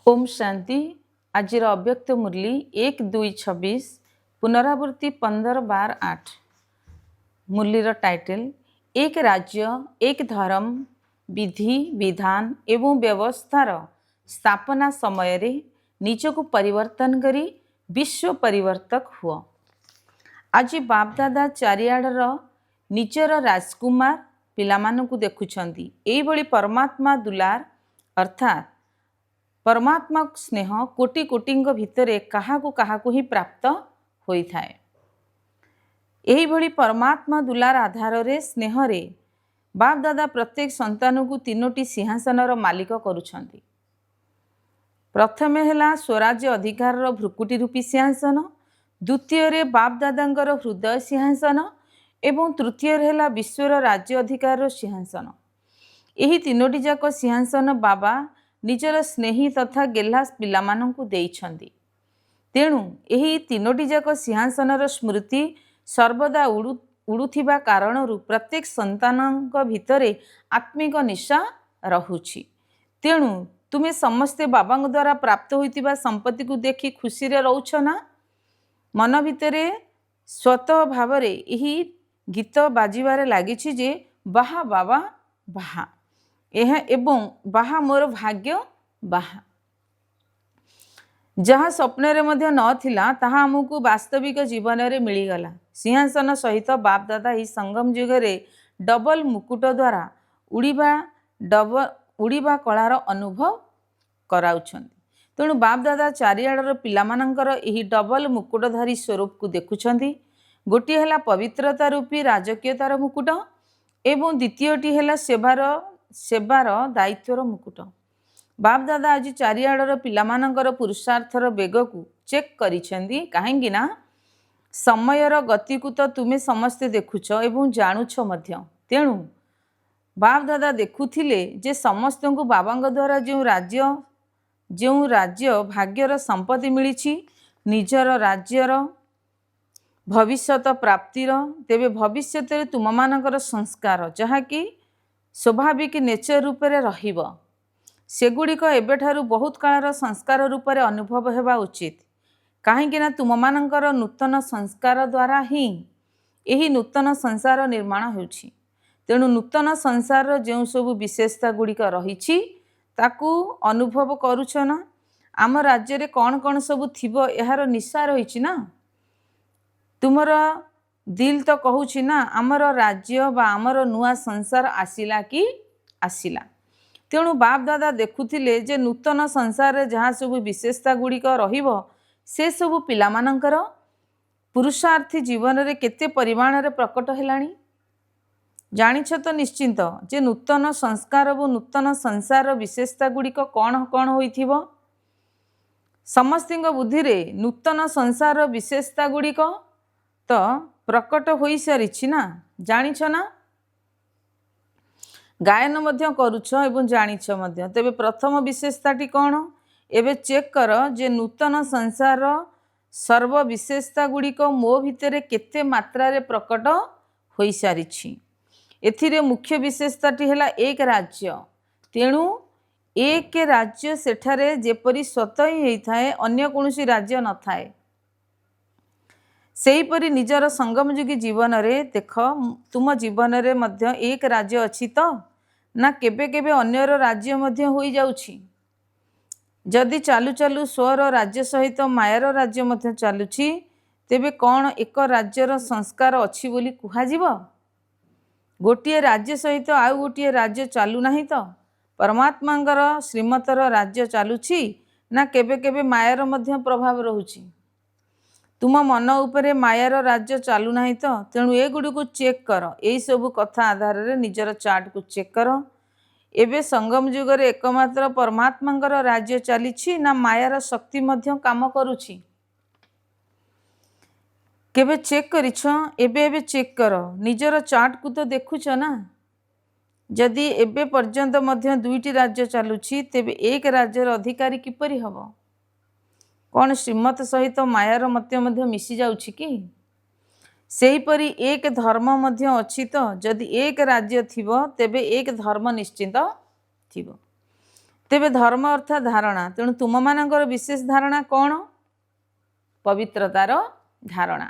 ओम शांति। आज अव्यक्त मुरली 1-2-26 पुनरावृत्ति 15-12-8। मुरलीर टाइटल एक राज्य एक धर्म विधि विधान एवं व्यवस्थार स्थापना समय रे निजको परिवर्तन करी विश्व परिवर्तक हुआ। आज बापदादा चारिआडर निजर राजकुमार पिलामानकु देखुछंती। एई भली परमात्मा दुलार अर्थात परमात्मा स्नेह कोटि कोटिंग भितरे काहाकु काहाकु ही प्राप्त होई थाए। एही भली परमात्मा दुलार आधार रे स्नेह रे बाप दादा प्रत्येक संतान को 3टी सिंहासनर मालिक करुछंती। प्रथमे हेला स्वराज्य अधिकार भ्रुकुटी रूपी सिंहासन, द्वितीय रे बाप दादांकर हृदय सिंहासन एवं तृतीय हेला विश्वर राज्य अधिकार सिंहासन। एही 3टी जाक सिंहासन बाबा निजर स्नेही तथा गेल्हा पिलामानंकु देइछंती। तेणु एही 3टी जाक सिंहासनर स्मृति सर्वदा उड़ुथिबा कारणरू प्रत्येक संतानक भितरे आत्मिक निशा रहुछि। तेणु तुमे समस्ते बाबांग द्वारा प्राप्त होइतिबा संपत्ति को देखि खुशी रे रहउछ ना? मन भितरे स्वतः भावरे एही गीत बाजिबारे लागिछि जे बाहा बाबा बाहा एह एवं बाहा मोर भाग्य बाहा। जहाँ स्वप्न रे मध्य नथिला ताहा हमकु वास्तविक जीवन रे मिलीगला। सिंहासन सहित बाप दादा ही संगम युग रे डबल मुकुट द्वारा उड़ीबा कलार अनुभव कराउछंती। तेणु बाप दादा चारिआडर पिलामानंकर एही डबल मुकुटधारी स्वरूप को देखुछंती। गोटी हेला पवित्रता रूपी राजकीयतार मुकुट एवं द्वितीयटी हेला सेवार दायित्वर मुकुट। बाप दादा आज चारिआडर पिलामानंकर पुरुषार्थर बेग को चेक करिसेंती। काहेकि ना समयर गति को तो तुमे समस्ते देखुछ एवं जानुछ मध्य। तेणु बाप दादा देखुथिले जे समस्त को बाबांग द्वारा जो राज्य भाग्यर संपत्ति मिली निजर राज्यर भविष्यत प्राप्तिर, तेबे भविष्यत तुम मानकर संस्कार जहाँकि स्वाभाविक नेचर रूप से रहिब सेगुड़िक एबेठारु बहुत कालर संस्कार रूप से अनुभव हेबा उचित। काहेकि तुम मानकर नूतन संस्कार द्वारा ही यही नूतन संसार निर्माण होउछि। तेणु नूतन संसार जो सब विशेषता गुड़िक रही ताकू अनुभव करुछ ना? आम राज्य रे कौन कौन सब थिबो यार निशा रही ना? तुमर दिल तो कहूछि ना आमर राज्य बा आमर नुआ संसार आसिला कि आसिला। तेणु बाप दादा देखुथिले जे नूतन संसार रे जहाँ सब विशेषता गुड़िक रहिबो से सब पिलामानंकर पुरुषार्थी जीवन रे केते परिमाण रे प्रकट हेलाणी। जानिछ तो निश्चिंत जे नूतन संस्कार और नूतन संसार विशेषता गुड़िक कौन कौन होइथिबो। समस्तिंग बुद्धि रे नूतन संसार विशेषता गुड़िक तो प्रकट हो सारी ना? जानिछ ना? गायन मध्य करुछ एवं जानिछ मध्य। तेबे प्रथम विशेषताटी कौन एबे चेक कर जे नूतन संसार सर्व विशेषता गुड़िक मो भितरे केते मात्रा रे प्रकट हो सारी। एथिरे मुख्य विशेषताटी हेला एक राज्य। तेणु एक राज्य सेठारे जेपरी स्वतः ही होइथाए अन्य कोनोसी राज्य न थाए। सेहीपरि निजर संगमयुगी जीवन रे देख तुम जीवन रे मध्य एक राज्य अछि तो ना केबे केबे अन्यर राज्य मध्य होई जाउछि। जदि चालू चालू स्वर राज्य सहित मायार राज्य मध्य चालुछि तेबे कौन एक राज्यर संस्कार अछि बोली कुहाजिबो? गोटिए राज्य सहित आउ गोटिए राज्य चालू नाही तो परमात्मांगर श्रीमतर राज्य चालुछि ना केबे केबे मायार मध्य प्रभाव रहुछि। तुम मन उपरे मायार राज्य चालू नाही तो तेणु ए गुडी को चेक कर। एई सब कथा आधार रे निजर चार्ट को चेक कर। एबे संगम युग रे एकमात्र परमात्मांगर राज्य चालिछि ना मायार शक्ति मध्य काम करुछि? केबे चेक करिछ? एबे चेक कर। निजर चार्ट को तो देखुछ ना? जदि एबे पर्यंत मध्य 2टी राज्य चालुछि तेबे एक राज्यर अधिकारी किपरि हबो? कौन श्रीमत सहित मायार मध्य मिसी जाउछि कि? सेहीपरि एक धर्म मध्य अछि तो जदि एक राज्य थिबो तेबे एक धर्म निश्चित थिबो। तेबे धर्म अर्थात धारणा, तेणु तुम मानकर विशेष धारणा कौन? पवित्रतार धारणा।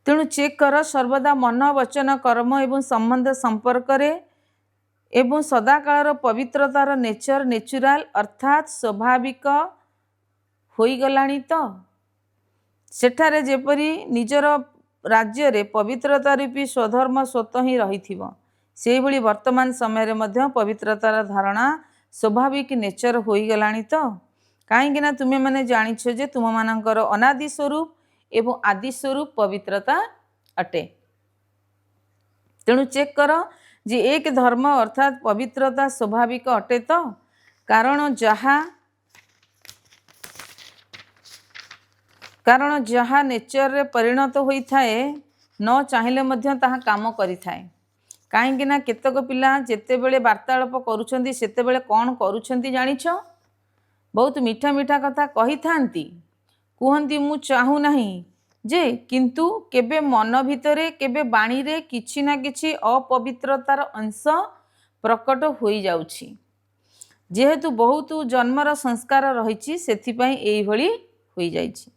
तेणु चेक कर सर्वदा मन वचन कर्म एवं संबंध संपर्क एवं सदाकाल पवित्रतार नेचर नेचुराल अर्थात स्वाभाविक होईगलाणी तो सेठारे जेपरी निजर राज्य रे पवित्रता रूपी स्वधर्म स्वतः ही रही से भली वर्तमान समय मध्य पवित्रतार धारणा स्वाभाविक नेचर होईगलाणी तो कहीं ना तुम्हें मैंने जानिछ जे तुम मानकर अनादि स्वरूप एवं आदि स्वरूप पवित्रता अटे। तेणु चेक कर जे एक धर्म अर्थात पवित्रता स्वाभाविक अटे तो कारण जहा नेचर रे परिणत होता है न चाहिए मध्य ताहा काम करिथाए। कहीं ना केतक पिला जेतेबेले वार्तालाप करुछंती सेतेबेले कौन करुछंती जानिछ? बहुत मीठा मीठा कथा कही थांती, कहती मु चाहू नहीं जे किंतु केबे मन भितरे केबे बाणी रे किछि ना किछि अपवित्रतार अंश प्रकट होई जाउछि। जेहेतु बहुत जन्मर संस्कार रही सेथिपाई एई भली होई जाइछि।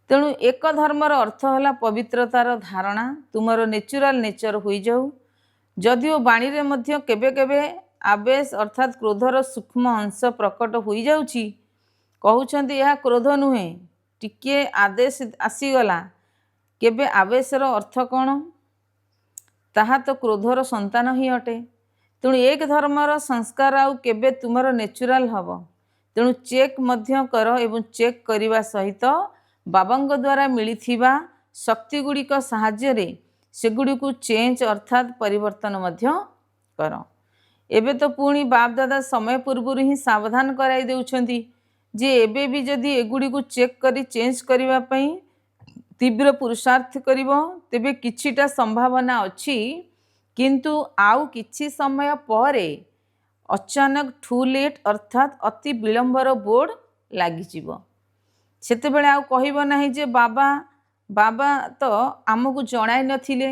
तेणु एक धर्मर अर्थ है पवित्रतार धारणा तुमर नेचुराल नेचर होई जाऊ। जदिओ बाणी रे मध्य केबे केबे आवेश अर्थात क्रोधर सूक्ष्म अंश प्रकट होई जाउछि, कहउछंती यह क्रोध नुहे टिके आदेश आसीगला। केबे आवेशर अर्थ कौन? ताहा तो क्रोधर संतान ही अटे। तेणु एक धर्मर संस्कार आउ केबे तुमर नेचुराल हब। तेणु चेक मध्य कर एवं चेक करने सहित बाबांग द्वारा मिलिथिबा शक्ति गुड़िक साहाय्य सेगुड़िक चेंज अर्थात परिवर्तन मध्य कर। एबे तो पुणी बाप दादा समय पूर्व ही सावधान कराई देउछंती जे एबे भी जदि एगुड़ी को चेक करी चेंज करने पई तीव्र पुरुषार्थ करिवो तेबे किछिटा संभावना अछि, किंतु आउ किछि समय परे अचानक टू लेट अर्थात अति विलंबर बोर्ड लागिजिवो। सेतेबेले आउ कहिबो नाही जे बाबा बाबा तो आमको जणाई नथिले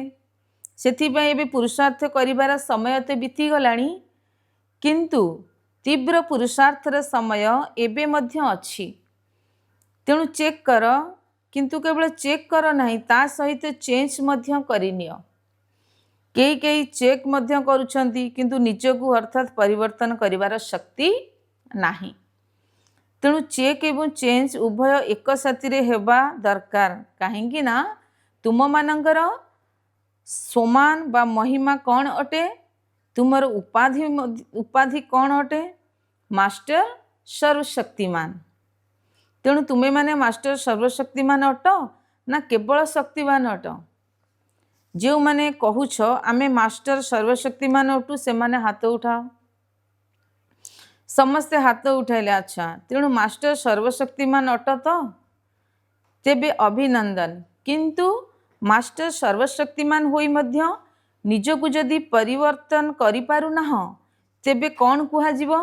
सेथिपाई एबे पुरुषार्थ करिबार समय तो बीती गलानी, किंतु तीव्र पुरुषार्थर समय एबे मध्य अछि। तेणु चेक कर, किंतु केवल चेक कर नहीं ता सहित चेंज मध्य करिनियो। कई कई चेक मध्य करुछंती किंतु निजकू अर्थात परिवर्तन करिवार शक्ति नाही। तेणु चेक एवं चेंज उभय एक साथी रे हेबा दरकार। कहीं ना तुम मानकर समान बा महिमा कौन अटे? तुमर उपाधि कौन अटे? मास्टर सर्वशक्तिमान। तेणु तुम्हें माने मास्टर सर्वशक्तिमान अट ना केवल शक्तिमान अट? जो माने कहूछ आमे मास्टर सर्वशक्तिमान अटू से माने हाथ उठाओ। समस्ते हाथ उठाइले। अच्छा, तेणु मास्टर सर्वशक्तिमान अट तो तेबे अभिनंदन। किंतु मास्टर सर्वशक्तिमान होई मध्य निजकू जदि परिवर्तन करि पारु नाह तेबे कौन कुहा जीवो?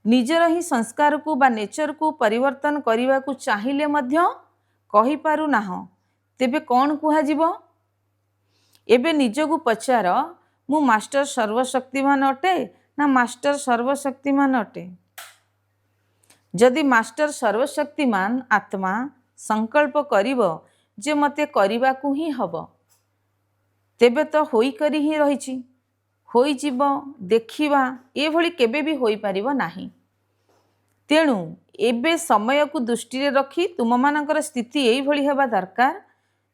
निजर ही संस्कार को बा नेचर को परिवर्तन करने को चाहिए मध्य कहि पारु नाह तेबे कौन कुहा जीवो? एबे निजकू पचार मु मास्टर सर्वशक्तिमान अटे ना मास्टर सर्वशक्तिमान अटे? जदि मास्टर सर्वशक्तिमान आत्मा संकल्प करिवो जे मते करिबाकू ही हब तेबे तो होई करी ही रहिछि, होई जीवो देखिबा ए भली केबे भी होई परिबो नाही। तेणु एबे समय को दृष्टि रे रखी तुम मानकर स्थिति एई भली हेबा दरकार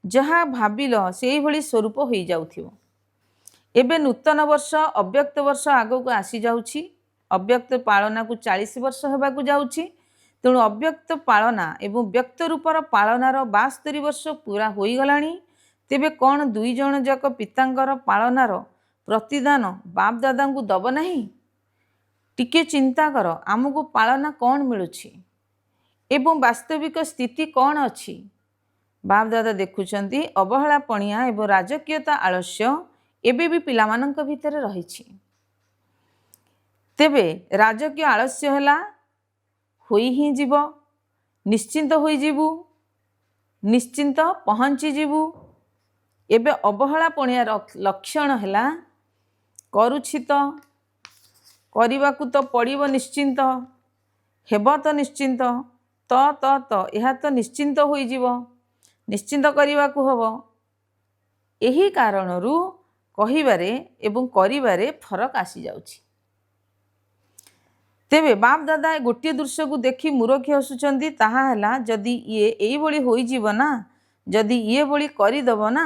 जहाँ भाबिलो सेई भली स्वरूप होई जाउथिबो। एबे नूतन वर्ष अव्यक्त वर्ष आगो को आसी जाउछि। अव्यक्त पालना को 40 वर्ष हेबा को जाउछि। तेणु अव्यक्त पालना एवं व्यक्त रूपर पालनार 72 वर्ष पूरा होई गलानी। तेबे कौन दुई जन जाक पितांकर पालनार प्रतिदान बाप दादा को दब नहीं? टिके चिंता कर आमको पालना कौन मिलुछि एवं वास्तविक स्थिति कौन अछि? बाप दादा देखुचंती अवहेला पणिया एवं राजकीयता आलस्य एबे भी पिलामानंक भितर रहिछि। तेबे राजकीय आलस्य होला होई ही जीव, निश्चिंत होई जीवु, निश्चिंत पहुँची जीवु। एबे अवहेला पणियार लक्षण हैला करुछि तो କରିବାକୁ ତ ପଡ଼ିବ ନିଶ୍ଚିନ୍ତ, ହେବ ତ ନିଶ୍ଚିନ୍ତ, ତ ଏହା ତ ନିଶ୍ଚିନ୍ତ ହୋଇଯିବ, ନିଶ୍ଚିନ୍ତ କରିବାକୁ ହେବ। ଏହି କାରଣରୁ କହିବାରେ ଏବଂ କରିବାରେ ଫରକ ଆସିଯାଉଛି। ତେବେ ବାପ ଦାଦା ଗୋଟିଏ ଦୃଶ୍ୟକୁ ଦେଖି ମୁରଖି ହସୁଛନ୍ତି, ତାହା ହେଲା ଯଦି ଇଏ ଏଇଭଳି ହୋଇଯିବ ନା, ଯଦି ଇଏ ଭଳି କରିଦେବ ନା,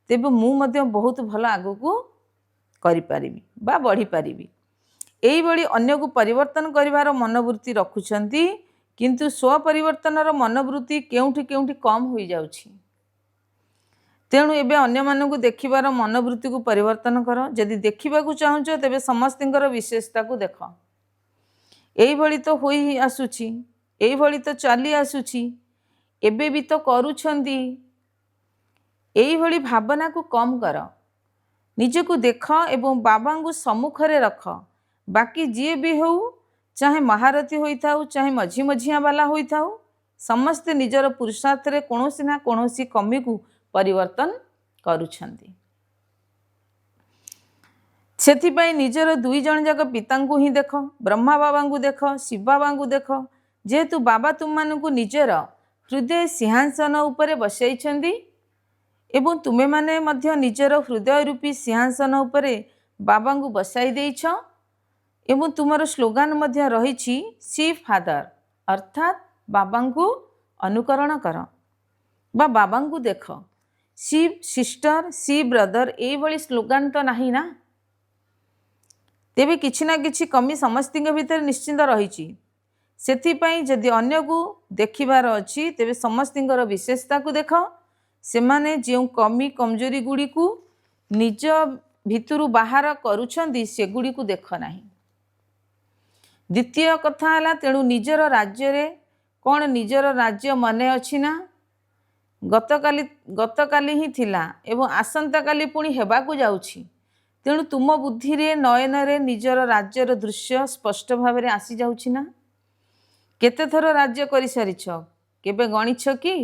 ତେବେ ମୁଁ ମଧ୍ୟ ବହୁତ ଭଲ ଆଗକୁ କରିପାରିବି ବା ବଢ଼ିପାରିବି। ଏଇଭଳି ଅନ୍ୟକୁ ପରିବର୍ତ୍ତନ କରିବାର ମନୋବୃତ୍ତି ରଖୁଛନ୍ତି, କିନ୍ତୁ ସ୍ୱପରିବର୍ତ୍ତନର ମନୋବୃତ୍ତି କେଉଁଠି କେଉଁଠି କମ୍ ହୋଇଯାଉଛି। ତେଣୁ ଏବେ ଅନ୍ୟମାନଙ୍କୁ ଦେଖିବାର ମନୋବୃତ୍ତିକୁ ପରିବର୍ତ୍ତନ କର। ଯଦି ଦେଖିବାକୁ ଚାହୁଁଛ ତେବେ ସମସ୍ତଙ୍କର ବିଶେଷତାକୁ ଦେଖ। ଏଇଭଳି ତ ହୋଇ ଆସୁଛି, ଏଇଭଳି ତ ଚାଲି ଆସୁଛି, ଏବେ ବି ତ କରୁଛନ୍ତି। ଏଇଭଳି ଭାବନାକୁ କମ୍ କର। ନିଜକୁ ଦେଖ ଏବଂ ବାବାଙ୍କୁ ସମ୍ମୁଖରେ ରଖ। ବାକି ଯିଏ ବି ହେଉ, ଚାହେଁ ମହାରଥୀ ହୋଇଥାଉ, ଚାହେଁ ମଝି ମଝିଆ ବାଲା ହୋଇଥାଉ, ସମସ୍ତେ ନିଜର ପୁରୁଷାର୍ଥରେ କୌଣସି ନା କୌଣସି କମିକୁ ପରିବର୍ତ୍ତନ କରୁଛନ୍ତି। ସେଥିପାଇଁ ନିଜର ଦୁଇ ଜଣ ଯାକ ପିତାଙ୍କୁ ହିଁ ଦେଖ, ବ୍ରହ୍ମା ବାବାଙ୍କୁ ଦେଖ, ଶିବ ବାବାଙ୍କୁ ଦେଖ। ଯେହେତୁ ବାବା ତୁମମାନଙ୍କୁ ନିଜର ହୃଦୟ ସିଂହାସନ ଉପରେ ବସାଇଛନ୍ତି ଏବଂ ତୁମେମାନେ ମଧ୍ୟ ନିଜର ହୃଦୟ ରୂପୀ ସିଂହାସନ ଉପରେ ବାବାଙ୍କୁ ବସାଇ ଦେଇଛ ଏବଂ ତୁମର ସ୍ଲୋଗାନ ମଧ୍ୟ ରହିଛି ସି ଫାଦର, ଅର୍ଥାତ୍ ବାବାଙ୍କୁ ଅନୁକରଣ କର ବା ବାବାଙ୍କୁ ଦେଖ। ସି ସିଷ୍ଟର, ସି ବ୍ରଦର, ଏଇଭଳି ସ୍ଲୋଗାନ ତ ନାହିଁ ନା। ତେବେ କିଛି ନା କିଛି କମି ସମସ୍ତଙ୍କ ଭିତରେ ନିଶ୍ଚିନ୍ତ ରହିଛି। ସେଥିପାଇଁ ଯଦି ଅନ୍ୟକୁ ଦେଖିବାର ଅଛି ତେବେ ସମସ୍ତଙ୍କର ବିଶେଷତାକୁ ଦେଖ। ସେମାନେ ଯେଉଁ କମି କମଜୋରି ଗୁଡ଼ିକୁ ନିଜ ଭିତରୁ ବାହାର କରୁଛନ୍ତି ସେଗୁଡ଼ିକୁ ଦେଖ ନାହିଁ। ଦ୍ୱିତୀୟ କଥା ହେଲା, ତେଣୁ ନିଜର ରାଜ୍ୟରେ କ'ଣ ନିଜର ରାଜ୍ୟ ମନେ ଅଛି ନା? ଗତକାଲି ହିଁ ଥିଲା ଏବଂ ଆସନ୍ତାକାଲି ପୁଣି ହେବାକୁ ଯାଉଛି। ତେଣୁ ତୁମ ବୁଦ୍ଧିରେ ନୟନରେ ନିଜର ରାଜ୍ୟର ଦୃଶ୍ୟ ସ୍ପଷ୍ଟ ଭାବରେ ଆସିଯାଉଛି ନା? କେତେଥର ରାଜ୍ୟ କରିସାରିଛ, କେବେ ଗଣିଛ କି?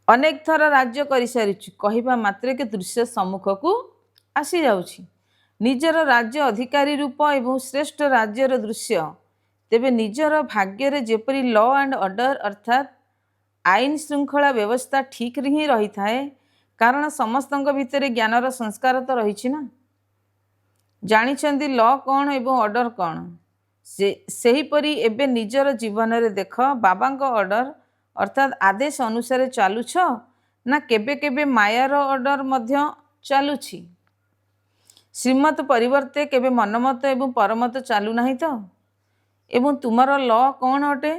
ଅନେକ ଥର ରାଜ୍ୟ କରିସାରିଛୁ କହିବା ମାତ୍ରକେ ଦୃଶ୍ୟ ସମ୍ମୁଖକୁ ଆସିଯାଉଛି। ନିଜର ରାଜ୍ୟ ଅଧିକାରୀ ରୂପ ଏବଂ ଶ୍ରେଷ୍ଠ ରାଜ୍ୟର ଦୃଶ୍ୟ। ତେବେ ନିଜର ଭାଗ୍ୟରେ ଯେପରି ଲ ଆଣ୍ଡ ଅର୍ଡ଼ର ଅର୍ଥାତ୍ ଆଇନ ଶୃଙ୍ଖଳା ବ୍ୟବସ୍ଥା ଠିକ୍ରେ ହିଁ ରହିଥାଏ, କାରଣ ସମସ୍ତଙ୍କ ଭିତରେ ଜ୍ଞାନର ସଂସ୍କାର ତ ରହିଛି ନା। ଜାଣିଛନ୍ତି ଲ କ'ଣ ଏବଂ ଅର୍ଡ଼ର କ'ଣ। ସେହିପରି ଏବେ ନିଜର ଜୀବନରେ ଦେଖ, ବାବାଙ୍କ ଅର୍ଡ଼ର ଅର୍ଥାତ୍ ଆଦେଶ ଅନୁସାରେ ଚାଲୁଛ ନା କେବେ କେବେ ମାୟାର ଅର୍ଡ଼ର ମଧ୍ୟ ଚାଲୁଛି। ଶ୍ରୀମତ ପରିବର୍ତ୍ତେ କେବେ ମନମତ ଏବଂ ପରମତ ଚାଲୁନାହିଁ ତ? ଏବଂ ତୁମର ଲ କ'ଣ ଅଟେ?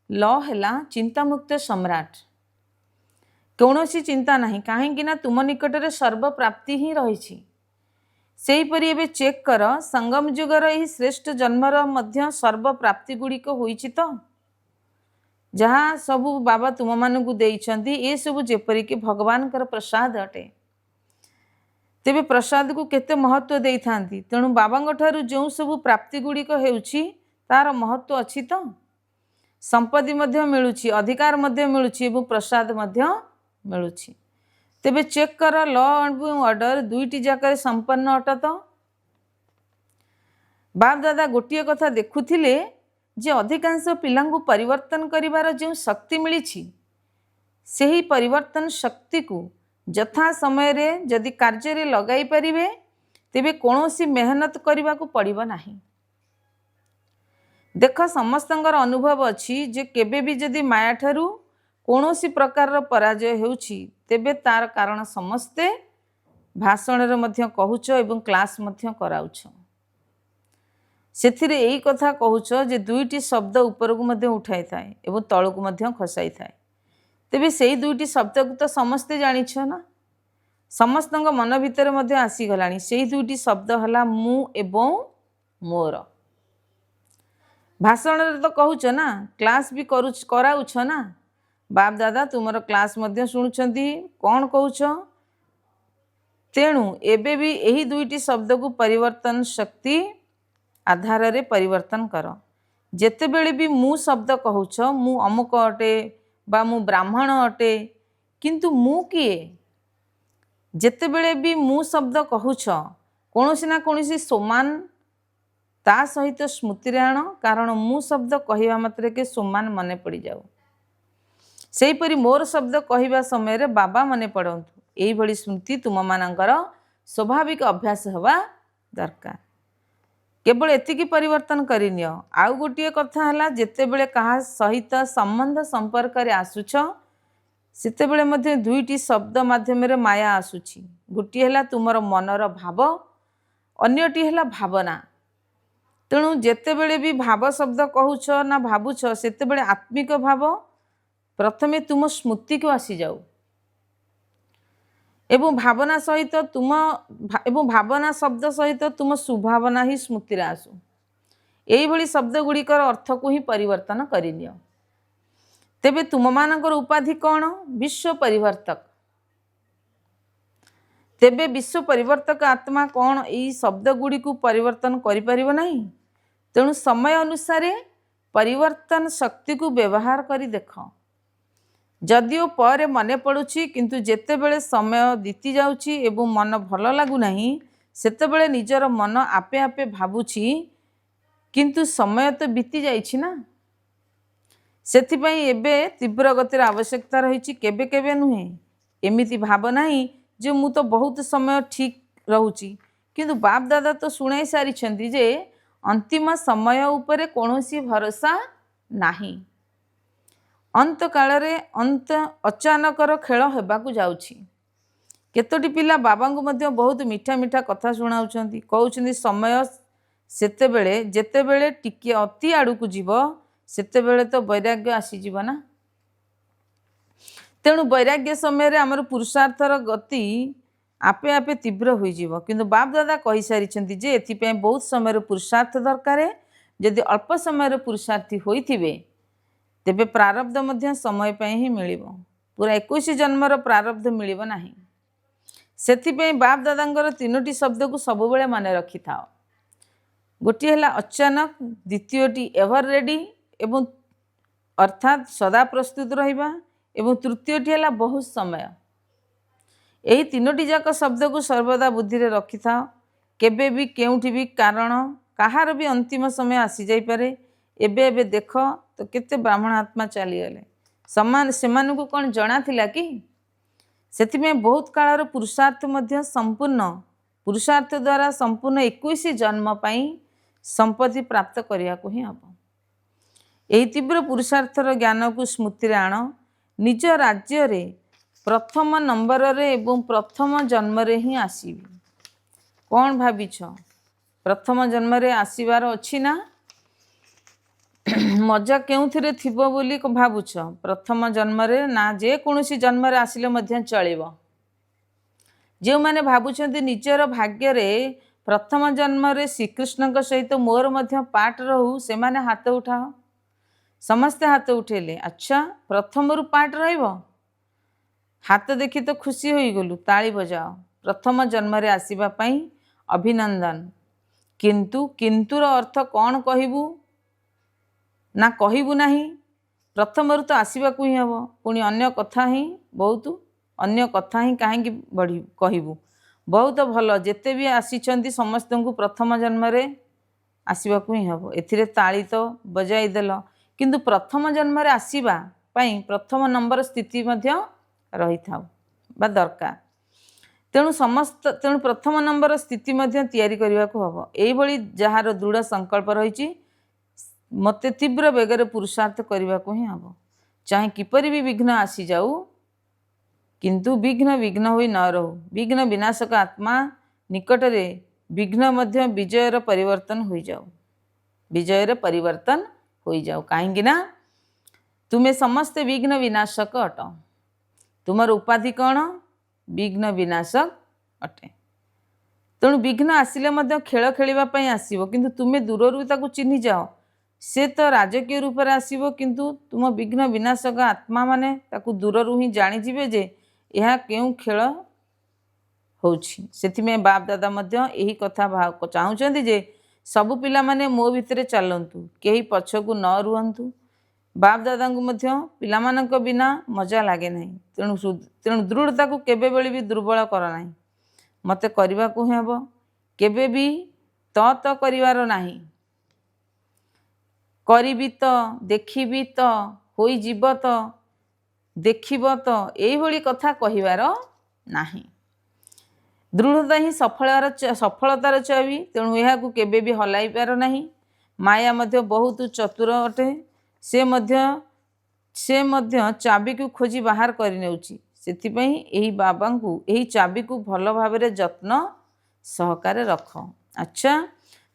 ଲ ହେଲା ଚିନ୍ତାମୁକ୍ତ ସମ୍ରାଟ। କୌଣସି ଚିନ୍ତା ନାହିଁ, କାହିଁକି ନା ତୁମ ନିକଟରେ ସର୍ବପ୍ରାପ୍ତି ହିଁ ରହିଛି। ସେହିପରି ଏବେ ଚେକ୍ କର, ସଙ୍ଗମ ଯୁଗର ଏହି ଶ୍ରେଷ୍ଠ ଜନ୍ମର ମଧ୍ୟ ସର୍ବପ୍ରାପ୍ତି ଗୁଡ଼ିକ ହୋଇଛି ତ? ଯାହା ସବୁ ବାବା ତୁମମାନଙ୍କୁ ଦେଇଛନ୍ତି ଏସବୁ ଯେପରିକି ଭଗବାନଙ୍କର ପ୍ରସାଦ ଅଟେ। ତେବେ ପ୍ରସାଦକୁ କେତେ ମହତ୍ତ୍ୱ ଦେଇଥାନ୍ତି। ତେଣୁ ବାବାଙ୍କ ଠାରୁ ଯେଉଁ ସବୁ ପ୍ରାପ୍ତି ଗୁଡ଼ିକ ହେଉଛି ତାର ମହତ୍ତ୍ୱ ଅଛି ତ? ସମ୍ପତ୍ତି ମଧ୍ୟ ମିଳୁଛି, ଅଧିକାର ମଧ୍ୟ ମିଳୁଛି ଏବଂ ପ୍ରସାଦ ମଧ୍ୟ ମିଳୁଛି। ତେବେ ଚେକ୍ କର, ଲ ଏବଂ ଅର୍ଡ଼ର ଦୁଇଟି ଯାକରେ ସମ୍ପନ୍ନ ଅଟ ତ? ବାପ ଦାଦା ଗୋଟିଏ କଥା ଦେଖୁଥିଲେ ଯେ ଅଧିକାଂଶ ପିଲାଙ୍କୁ ପରିବର୍ତ୍ତନ କରିବାର ଯେଉଁ ଶକ୍ତି ମିଳିଛି, ସେହି ପରିବର୍ତ୍ତନ ଶକ୍ତିକୁ ଯଥା ସମୟରେ ଯଦି କାର୍ଯ୍ୟରେ ଲଗାଇ ପାରିବେ ତେବେ କୌଣସି ମେହନତ କରିବାକୁ ପଡ଼ିବ ନାହିଁ। ଦେଖ, ସମସ୍ତଙ୍କର ଅନୁଭବ ଅଛି ଯେ କେବେ ବି ଯଦି ମାୟାଠାରୁ କୌଣସି ପ୍ରକାରର ପରାଜୟ ହେଉଛି ତେବେ ତାର କାରଣ ସମସ୍ତେ ଭାଷଣରେ ମଧ୍ୟ କହୁଛ ଏବଂ କ୍ଲାସ୍ ମଧ୍ୟ କରାଉଛ। ସେଥିରେ ଏଇ କଥା କହୁଛ ଯେ ଦୁଇଟି ଶବ୍ଦ ଉପରକୁ ମଧ୍ୟ ଉଠାଇଥାଏ ଏବଂ ତଳକୁ ମଧ୍ୟ ଖସାଇଥାଏ। ତେବେ ସେଇ ଦୁଇଟି ଶବ୍ଦକୁ ତ ସମସ୍ତେ ଜାଣିଛ ନା, ସମସ୍ତଙ୍କ ମନ ଭିତରେ ମଧ୍ୟ ଆସିଗଲାଣି। ସେଇ ଦୁଇଟି ଶବ୍ଦ ହେଲା ମୁଁ ଏବଂ ମୋର। ଭାଷଣରେ ତ କହୁଛ ନା, କ୍ଲାସ୍ ବି କରାଉଛ ନା। ବାପ ଦାଦା ତୁମର କ୍ଲାସ୍ ମଧ୍ୟ ଶୁଣୁଛନ୍ତି, କ'ଣ କହୁଛ? ତେଣୁ ଏବେ ବି ଏହି ଦୁଇଟି ଶବ୍ଦକୁ ପରିବର୍ତ୍ତନ ଶକ୍ତି ଆଧାରରେ ପରିବର୍ତ୍ତନ କର। ଯେତେବେଳେ ବି ମୁଁ ଶବ୍ଦ କହୁଛ, ମୁଁ ଅମୁକ ଅଟେ ବା ମୁଁ ବ୍ରାହ୍ମଣ ଅଟେ, କିନ୍ତୁ ମୁଁ କିଏ? ଯେତେବେଳେ ବି ମୁଁ ଶବ୍ଦ କହୁଛ कौनसी ना कौनसी सोमान ता सहित स्मृति आण, कारण मु शब्द कहवा मात्र के सोमान मन पड़ जाऊ। सेहीपरि मोर शब्द कहवा समय बाबा मन पड़तु। यही स्मृति तुम मानकर स्वाभाविक अभ्यास हवा दरकार। केवल एतिकी परिवर्तन करनी। आउ गोटे कथा है, जितेबले क्या सहित संबंध संपर्क आसुछ सेतेबेले मध्य दुईटी शब्द माध्यम माया आसुची। गोटे है तुमर मनर भाव, अन्यटी है भावना। तेणु जितेबले भी भाव शब्द कहूछ ना भावुछ सेतेबेले आत्मिक भाव प्रथमे तुम स्मृति को आसी जाऊ एवं भावना सहित भावना शब्द सहित तुम सुभावना ही स्मृति आसू। यही शब्द गुड़िकर अर्थ को ही परिवर्तन करनियो। तेबे तुम मानकर उपाधि कौन? विश्व परिवर्तक। तेबे विश्व परिवर्तक आत्मा कौन? यही शब्द गुड़ी को परिवर्तन करिपरिबो नहीं। तेणु समय अनुसार परिवर्तन शक्ति को व्यवहार करी देख। जदिओ पर मन पड़ुछि किंतु जेतेबेले समय बीती जाउछि एवं मन भल लागु नहीं सेतेबेले निजर मन आपे आपे भाबुछि किंतु समय तो बीती जाइछि ना। सेथिपई एबे तीव्र गतिर आवश्यकता रही। केबे केबे नुहे एमिति भाव नहीं जे मु तो बहुत समय ठीक रहूची, किंतु बाप दादा तो शुणाई सारी जे अंतिम समय उपरे कौनसी भरोसा नहीं। अंत काल अंत अचानकर खेल होबाकू जाउछि। केतोटी पिला बाबा को मध्य बहुत मीठा मीठा कथा शुणाउछंती, कहउछंती समय सेतेबेले जेतेबेले टिके अति आड़कू जीव सेतेबेले तो वैराग्य आसी जीव ना। तेणु वैराग्य समय आमर पुरुषार्थर गति आपे आपे तीव्र हो जीव। किंतु बाप दादा कहि सारिछंती जे एथिपय बहुत समय पुरुषार्थ दरकार। यदि अल्प समय पुरुषार्थी होइथिबे तेबे प्रारब्ध मध्य समय पे ही मिलिबो। पूरा 21 जन्मर प्रारब्ध मिलिबो नाही। सेथिपय बाप दादांगर तीनोटी शब्द को सबुबेले माने रखि थाओ। गोटी है अचानक, द्वितीयटी एवर रेडी एवं अर्थात सदा प्रस्तुत रहिबा एवं तृतीयटी है बहुत समय। यही तीनोटी जाक शब्द को सर्वदा बुद्धि रे रखि थाओ। केबे भी केउठी भी कारण कहार भी अंतिम समय आसी जाई पारे। एबे एबे देख तो केते ब्राह्मण आत्मा चली गले समान सेमान को कौन जना थिला कि? सेथिमें बहुत कालर पुरुषार्थ मध्य संपूर्ण पुरुषार्थ द्वारा संपूर्ण 21 जन्म पाई संपत्ति प्राप्त करिया को ही हम। यही तीव्र पुरुषार्थर ज्ञान को स्मृति आण। निज राज्य रे प्रथम नंबर रे एवं प्रथम जन्म रे ही आसीबी। कौन भाविछ प्रथम जन्म रे आसीबार अछि ना? मजा केउथिरे थिबो बोली भावुछ? प्रथम जन्म रे ना जे कोनोसी जन्म रे आसिले मध्य चलिबो। जो माने भावुछंती निजर भाग्य रे प्रथम जन्म रे श्रीकृष्ण सहित मोर मध्य पाठ रहू से माने हाथ उठाओ। समस्ते हाथ उठेले। अच्छा प्रथम रु पाठ रहिबो? हाथ देखी तो खुशी होई गलु, ताली बजाओ। प्रथम जन्म रे आसीबा पई अभिनंदन। किंतु किंतुर अर्थ कौन कहबू ना कहबू नहीं। प्रथम रु तो आसवाक ही हम, पुणी अन्य कथा ही बहुत अन्य कथा ही कहीं बढ़ी कहबू। बहुत भल जेते भी आसीचंती समस्त को प्रथम जन्म रे आसवाक ही हम। एथिरे ताली तो बजाई देल, किंतु प्रथम जन्म रे आसीबा पई प्रथम नंबर स्थिति मध्य रही था बा दरकार। तेणु प्रथम नंबर स्थिति मध्य तैयारी करने को हम। यही जार दृढ़ संकल्प रही मते तीव्र बेगर पुरुषार्थ करने को ही हम। चाहे किपरि भी विघ्न आसी जाऊ किंतु विघ्न विघ्न होई न रहू। विघ्न विनाशक आत्मा निकट रे विघ्न मध्य विजयर परिवर्तन हो जाऊ। विजयर परिवर्तन हो जाऊ। कहीं ना तुम्हें समस्ते विघ्न विनाशक अट। तुमर उपाधि कौन? विघ्न विनाशक अटे। तेणु विघ्न आसिले मध्य खेल खेलवाई आसो, किंतु तुम्हें दूर ताकू चिन्हि जाओ। से तो राजकीय रूप से आसो, किंतु तुम विघ्न विनाशक आत्मा माने ताकू दूर ही जानीजे जे यह क्यों खेल होछि। सेथिमें बाप दादा मध्य यही कथा चाहूँगी जे सबु पिला माने मो भितर चलतु, कहीं पछकू न रुहतु। बाप दादा को मध्य पिलामानक बिना मजा लगे नहीं। तेणु दृढ़ता को केबे बेले भी दुर्बल कर ना। मते करने को ही हम। केबे भी तो करिवार नाही, करिबी तो, देखिबी तो, होई जीव तो, देखिब तो, एइभଳି कथा कहिवार नाही। दृढ़ता ही सफलतार चाबी, तेणु एहाकू केबे भी हलाई पार नाही। माया मध्य बहुत चतुर अटे, से मध्य चाबी को खोजी बाहर करि नेउची। सेथिपई एही बाबांकू एही चाबी को भल भाबरे जत्न सहकारे रख। अच्छा,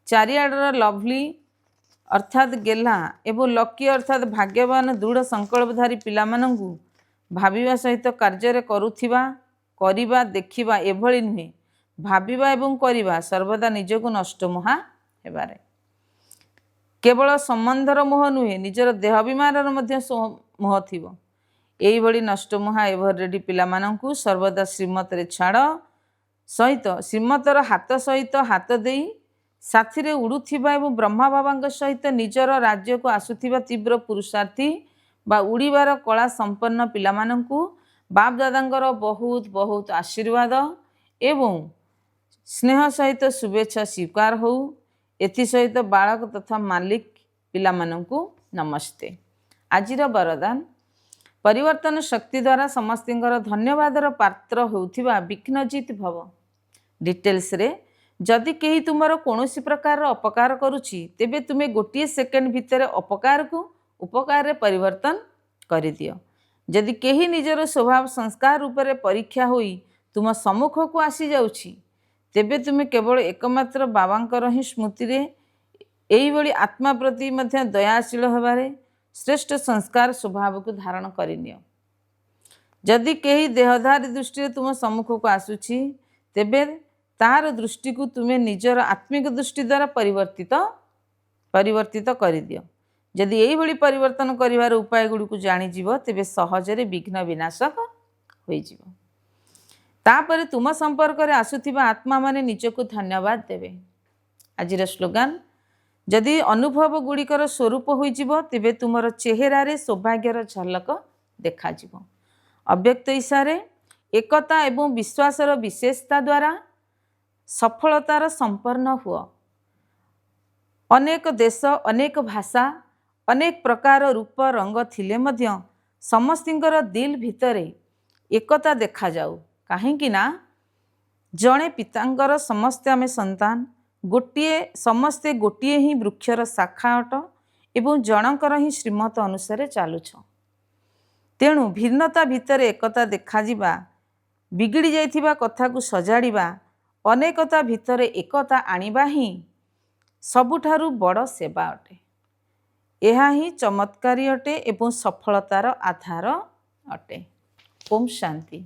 चारिआडर लवली अर्थात गेला एवं लकी अर्थात भाग्यवान दृढ़ संकल्पधारी पिलामानंकू भाविबा सहित कार्य करुथिबा, करिबा, देखिबा एभଳି नुहे। भाविबा एवं करिबा सर्वदा निजको नष्ट मुहा हेबारे। केवल संबंधर मोह नुहे, निजर देहाभिमानर मध्य मोह थिबो। एइभଳି नष्ट मुहा एभरेडी पिलामानंकू सर्वदा श्रीमतरे छाड़ सहित श्रीमतर हाथ सहित हाथ देई साथिरे उड़ुथिबा एवं ब्रह्मा बाबांक सहित निजर राज्य को आसुथिबा तीव्र पुरुषार्थी बा उड़ीबार कला संपन्न पिलामानंकू बाप दादांकर बहुत बहुत आशीर्वाद एवं स्नेह सहित शुभेच्छा स्वीकार हो। एथि सहित बालक तथा मालिक पिलामानंकू नमस्ते। आजिर वरदान, परिवर्तन शक्ति द्वारा समस्तिंकर धन्यवादर पात्र होउथिबा विघ्नजित भव। डिटेल्स रे जदि केही तुमर कौनसी प्रकार अपकार करुछि तेबे तुमे गोटे सेकेंड भितर अपकार को उपकार रे परिवर्तन करि दियो। जदि केही निजर स्वभाव संस्कार रूपरे परीक्षा होई तुम सम्मुख को आसी जाउछि तेबे तुमे केवल एकमात्र बाबांकर ही स्मृति रे एइभଳି आत्मा प्रति मध्य दयाशील हेबारे श्रेष्ठ संस्कार स्वभाव को धारण करिनियो। जदि केही देहधारी दृष्टि तुम सम्मुख को आसुछि तेबे तार दृष्टि को तुमे निजर आत्मिक दृष्टि द्वारा परिवर्तित करिदियो। जदि एइभଳି परिवर्तन करिवार उपाय गुडी को जानि जीव तेबे सहजरे विघ्न विनाशक होई जीव। तापरे तुम संपर्क रे आसुथिबा आत्मा माने निजको धन्यवाद देबे। आजिर स्लोगान, जदि अनुभव गुड़िकर स्वरूप होइजिव तेबे तुमर चेहरा रे सौभाग्यर झलक देखा जीव। अव्यक्त इशारे एकता एवं विश्वासर विशेषता द्वारा सफलतार संपन्न हुआ। अनेक देश, अनेक भाषा, अनेक प्रकार रूप रंग थिले मध्य समस्तिंकर दिल भितरे एकता देखा जाऊ। काहेकि ना जड़े पितांकर समस्ते आमे संतान, समस्ते गोटिए ही वृक्षर शाखा अट एवं जनकर ही श्रीमत अनुसार चालुछ। तेणु भिन्नता भितरे एकता देखा जिबा, बिगिड़ी जाइथिबा कथा को सजाड़िबा, अनेकता भितरे एकता आनिबा ही सबुठारु बड़ सेवा अटे। यह ही चमत्कारी अटे एवं सफलतार आधार अटे। ओम शांति।